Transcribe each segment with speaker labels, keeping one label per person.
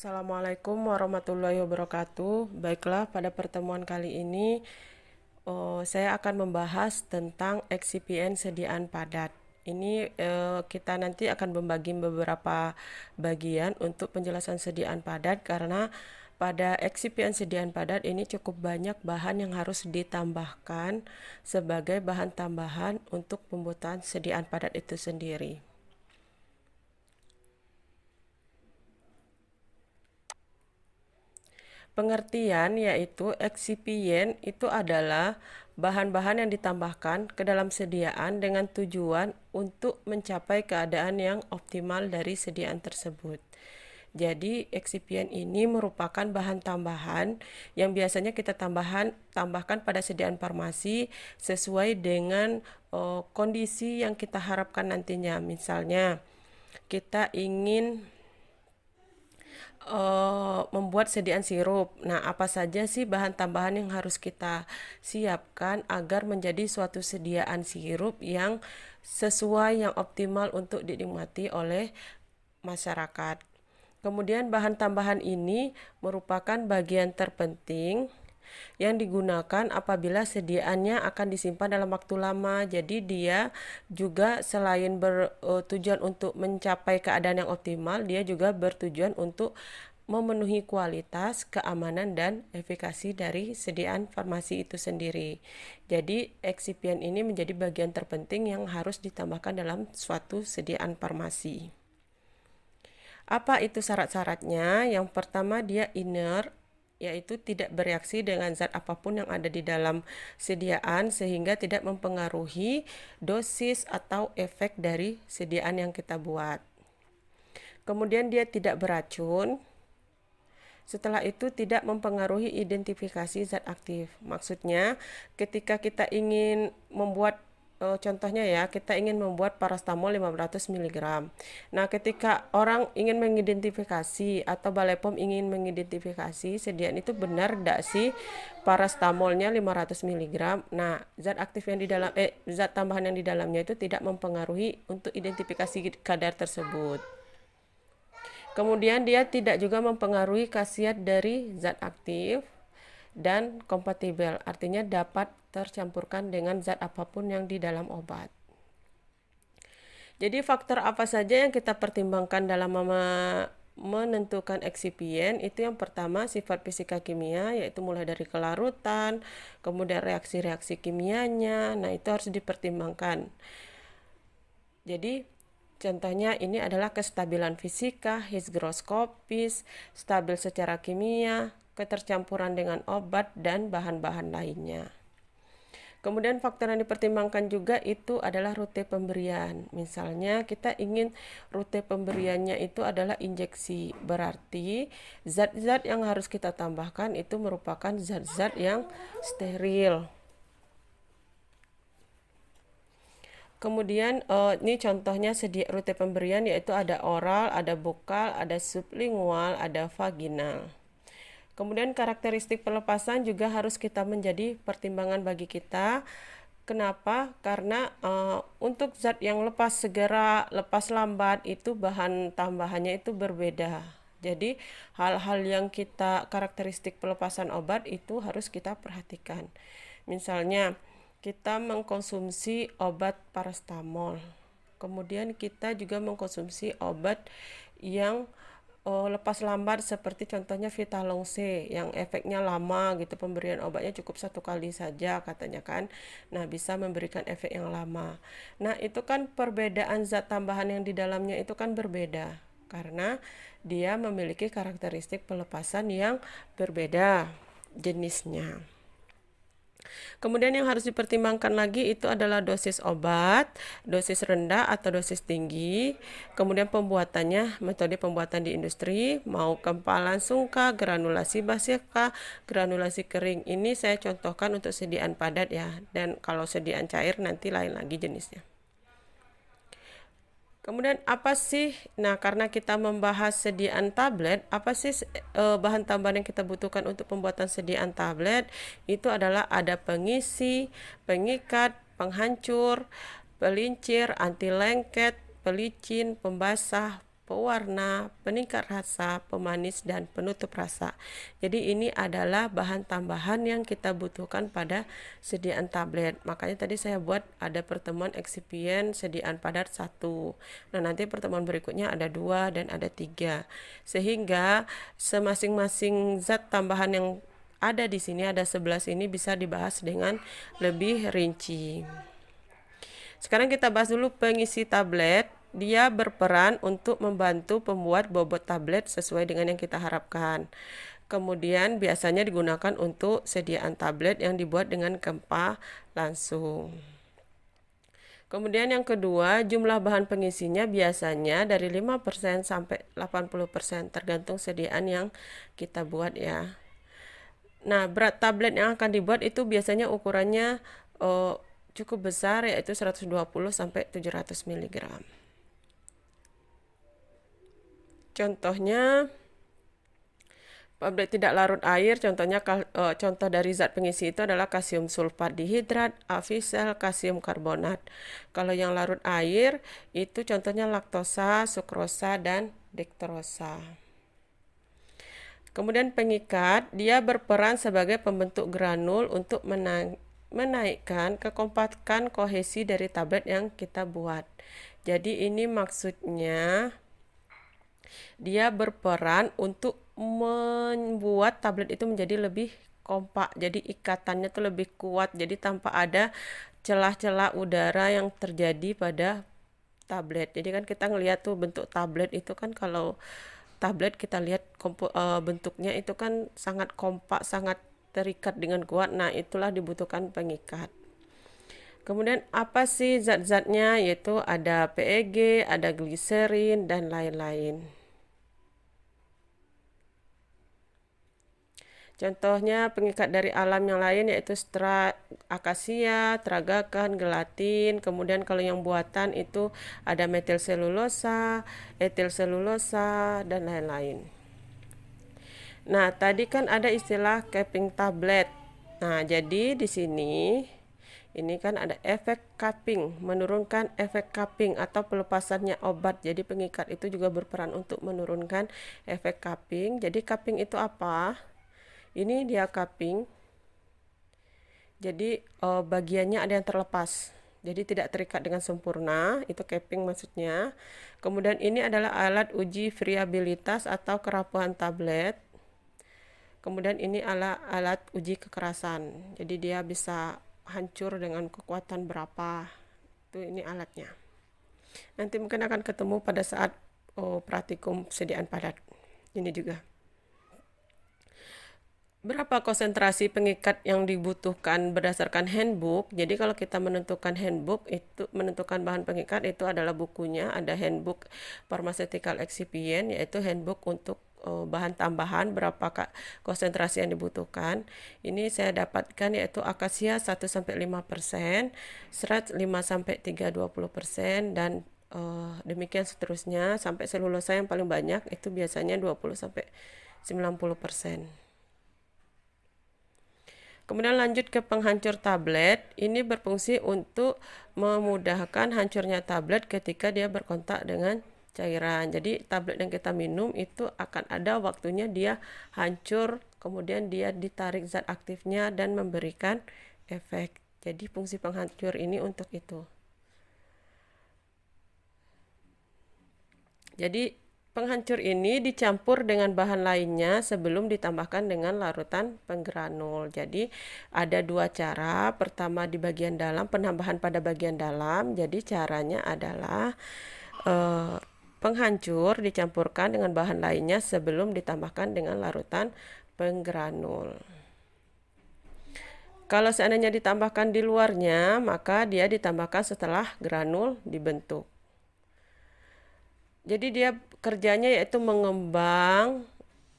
Speaker 1: Assalamualaikum warahmatullahi wabarakatuh. Baiklah, pada pertemuan kali ini saya akan membahas tentang eksipien sediaan padat. Ini kita nanti akan membagi beberapa bagian untuk penjelasan sediaan padat karena pada eksipien sediaan padat ini cukup banyak bahan yang harus ditambahkan sebagai bahan tambahan untuk pembuatan sediaan padat itu sendiri. Pengertian yaitu eksipien itu adalah bahan-bahan yang ditambahkan ke dalam sediaan dengan tujuan untuk mencapai keadaan yang optimal dari sediaan tersebut. Jadi, eksipien ini merupakan bahan tambahan yang biasanya kita tambahkan pada sediaan farmasi sesuai dengan kondisi yang kita harapkan nantinya. Misalnya, kita ingin membuat sediaan sirup. Nah, apa saja sih bahan tambahan yang harus kita siapkan agar menjadi suatu sediaan sirup yang sesuai, yang optimal untuk dinikmati oleh masyarakat. Kemudian bahan tambahan ini merupakan bagian terpenting yang digunakan apabila sediaannya akan disimpan dalam waktu lama. Jadi dia juga selain bertujuan untuk mencapai keadaan yang optimal, dia juga bertujuan untuk memenuhi kualitas, keamanan, dan efikasi dari sediaan farmasi itu sendiri. Jadi eksipien ini menjadi bagian terpenting yang harus ditambahkan dalam suatu sediaan farmasi. Apa itu syarat-syaratnya? Yang pertama, dia inert, yaitu tidak bereaksi dengan zat apapun yang ada di dalam sediaan sehingga tidak mempengaruhi dosis atau efek dari sediaan yang kita buat. Kemudian dia tidak beracun. Setelah itu tidak mempengaruhi identifikasi zat aktif. Maksudnya ketika kita ingin membuat contohnya ya, kita ingin membuat parastamol 500 mg. Nah, ketika orang ingin mengidentifikasi atau Balai POM ingin mengidentifikasi sediaan itu benar tidak sih parastamolnya 500 mg. Nah, zat aktif yang di dalam zat tambahan yang di dalamnya itu tidak mempengaruhi untuk identifikasi kadar tersebut. Kemudian dia tidak juga mempengaruhi khasiat dari zat aktif dan kompatibel, artinya dapat tercampurkan dengan zat apapun yang di dalam obat. Jadi faktor apa saja yang kita pertimbangkan dalam menentukan eksipien? Itu yang pertama sifat fisika kimia, yaitu mulai dari kelarutan, kemudian reaksi-reaksi kimianya. Nah, itu harus dipertimbangkan. Jadi contohnya ini adalah kestabilan fisika, higroskopis, stabil secara kimia, ketercampuran dengan obat, dan bahan-bahan lainnya. Kemudian faktor yang dipertimbangkan juga itu adalah rute pemberian. Misalnya kita ingin rute pemberiannya itu adalah injeksi. Berarti zat-zat yang harus kita tambahkan itu merupakan zat-zat yang steril. Kemudian ini contohnya rute pemberian yaitu ada oral, ada bukal, ada sublingual, ada vaginal. Kemudian karakteristik pelepasan juga harus kita menjadi pertimbangan bagi kita. Kenapa? Karena untuk zat yang lepas segera, lepas lambat itu bahan tambahannya itu berbeda. Jadi hal-hal yang karakteristik pelepasan obat itu harus kita perhatikan. Misalnya kita mengkonsumsi obat parastamol. Kemudian kita juga mengkonsumsi obat yang lepas lambat seperti contohnya Vitalong C yang efeknya lama gitu, pemberian obatnya cukup 1 kali saja katanya kan. Nah, bisa memberikan efek yang lama. Nah, itu kan perbedaan zat tambahan yang di dalamnya itu kan berbeda karena dia memiliki karakteristik pelepasan yang berbeda jenisnya. Kemudian yang harus dipertimbangkan lagi itu adalah dosis obat, dosis rendah atau dosis tinggi, kemudian pembuatannya, metode pembuatan di industri, mau kempal langsung kah, granulasi basah kah, granulasi kering. Ini saya contohkan untuk sediaan padat ya, dan kalau sediaan cair nanti lain lagi jenisnya. Kemudian apa sih? Nah, karena kita membahas sediaan tablet, apa sih bahan tambahan yang kita butuhkan untuk pembuatan sediaan tablet? Itu adalah ada pengisi, pengikat, penghancur, pelincir, anti lengket, pelicin, pembasah, pewarna, peningkat rasa, pemanis, dan penutup rasa. Jadi ini adalah bahan tambahan yang kita butuhkan pada sediaan tablet. Makanya tadi saya buat ada pertemuan eksipien sediaan padat 1. Nah, nanti pertemuan berikutnya ada 2 dan ada 3. Sehingga semasing-masing zat tambahan yang ada di sini, ada 11 ini bisa dibahas dengan lebih rinci. Sekarang kita bahas dulu pengisi tablet. Dia berperan untuk membantu pembuat bobot tablet sesuai dengan yang kita harapkan. Kemudian biasanya digunakan untuk sediaan tablet yang dibuat dengan gempa langsung. Kemudian yang kedua, jumlah bahan pengisinya biasanya dari 5% sampai 80% tergantung sediaan yang kita buat ya. Nah, berat tablet yang akan dibuat itu biasanya ukurannya cukup besar, yaitu 120 sampai 700 mg. Contohnya tablet tidak larut air, contoh dari zat pengisi itu adalah kalsium sulfat dihidrat, Avisel, kalsium karbonat. Kalau yang larut air itu contohnya laktosa, sukrosa, dan dektrosa. Kemudian pengikat, dia berperan sebagai pembentuk granul untuk menaikkan kekompakan kohesi dari tablet yang kita buat. Jadi ini maksudnya dia berperan untuk membuat tablet itu menjadi lebih kompak, jadi ikatannya tuh lebih kuat, jadi tanpa ada celah-celah udara yang terjadi pada tablet. Jadi kan kita ngelihat tuh bentuk tablet itu kan, kalau tablet kita lihat bentuknya itu kan sangat kompak, sangat terikat dengan kuat. Nah, itulah dibutuhkan pengikat. Kemudian apa sih zat-zatnya? Yaitu ada PEG, ada gliserin, dan lain-lain. Contohnya pengikat dari alam yang lain yaitu akasia, tragakan, gelatin. Kemudian kalau yang buatan itu ada metil selulosa, etil selulosa, dan lain-lain. Nah, tadi kan ada istilah capping tablet. Nah, jadi di sini ini kan ada efek cupping, menurunkan efek cupping atau pelepasannya obat. Jadi pengikat itu juga berperan untuk menurunkan efek cupping. Jadi cupping itu apa? Ini dia cupping. Jadi bagiannya ada yang terlepas. Jadi tidak terikat dengan sempurna, itu capping maksudnya. Kemudian ini adalah alat uji variabilitas atau kerapuhan tablet. Kemudian ini adalah alat uji kekerasan. Jadi dia bisa hancur dengan kekuatan berapa. Itu ini alatnya. Nanti mungkin akan ketemu pada saat praktikum sediaan padat. Ini juga. Berapa konsentrasi pengikat yang dibutuhkan berdasarkan handbook? Jadi kalau kita menentukan handbook, itu menentukan bahan pengikat itu adalah bukunya, ada handbook pharmaceutical excipient, yaitu handbook untuk bahan tambahan berapa konsentrasi yang dibutuhkan. Ini saya dapatkan yaitu akasia 1-5%, serat 5-3-20%, dan demikian seterusnya sampai selulosa yang paling banyak itu biasanya 20-90%. Kemudian lanjut ke penghancur tablet. Ini berfungsi untuk memudahkan hancurnya tablet ketika dia berkontak dengan cairan. Jadi tablet yang kita minum itu akan ada waktunya dia hancur, kemudian dia ditarik zat aktifnya dan memberikan efek. Jadi fungsi penghancur ini untuk itu. Jadi penghancur ini dicampur dengan bahan lainnya sebelum ditambahkan dengan larutan penggranul. Jadi ada 2 cara. Pertama di bagian dalam, penambahan pada bagian dalam. Jadi caranya adalah penghancur dicampurkan dengan bahan lainnya sebelum ditambahkan dengan larutan penggranul. Kalau seandainya ditambahkan di luarnya, maka dia ditambahkan setelah granul dibentuk. Jadi dia kerjanya yaitu mengembang,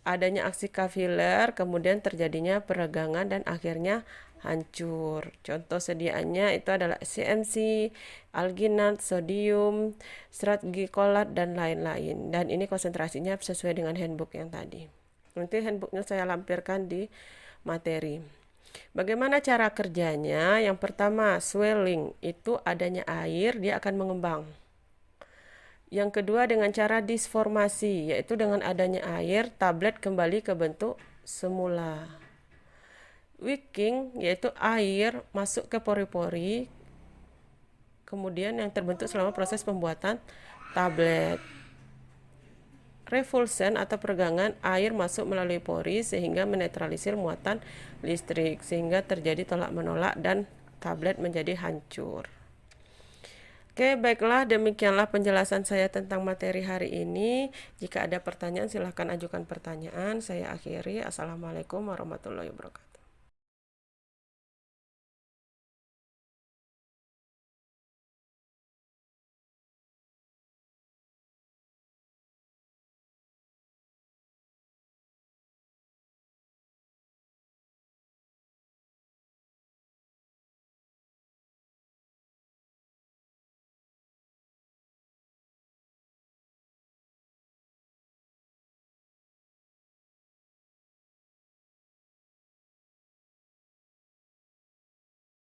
Speaker 1: adanya aksi kapiler, kemudian terjadinya peregangan dan akhirnya hancur. Contoh sediaannya itu adalah CMC, alginat, sodium, serat gikolat, dan lain-lain. Dan ini konsentrasinya sesuai dengan handbook yang tadi. Nanti handbooknya saya lampirkan di materi. Bagaimana cara kerjanya? Yang pertama, swelling itu adanya air, dia akan mengembang. Yang kedua dengan cara disformasi, yaitu dengan adanya air, tablet kembali ke bentuk semula. Wicking, yaitu air masuk ke pori-pori, kemudian yang terbentuk selama proses pembuatan tablet. Revulsion atau peregangan, air masuk melalui pori sehingga menetralisir muatan listrik, sehingga terjadi tolak-menolak dan tablet menjadi hancur. Oke, baiklah, demikianlah penjelasan saya tentang materi hari ini. Jika ada pertanyaan silahkan ajukan pertanyaan. Saya akhiri. Assalamualaikum warahmatullahi wabarakatuh.